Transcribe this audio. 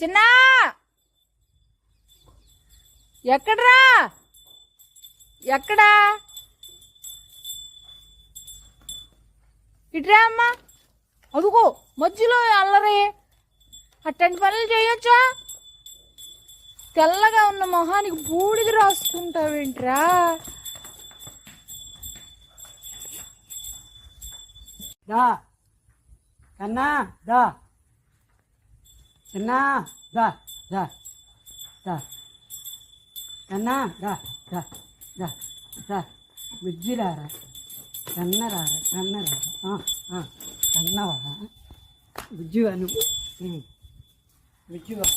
చిన్నా ఎక్కడ్రా? ఎక్కడా? ఇట్రా అమ్మా. అదుగో మధ్యలో అల్లరి. అట్టంటి పనులు చేయొచ్చా? తెల్లగా ఉన్న మొహానికి బూడిది రాసుకుంటావేంట్రా? దా కన్నా దా చిన్నా దా దా దా కన్నా దా దా దా దా బుజ్జి రారా కన్నరారా కన్నవా బుజ్జివా నువ్వు బుజ్జివా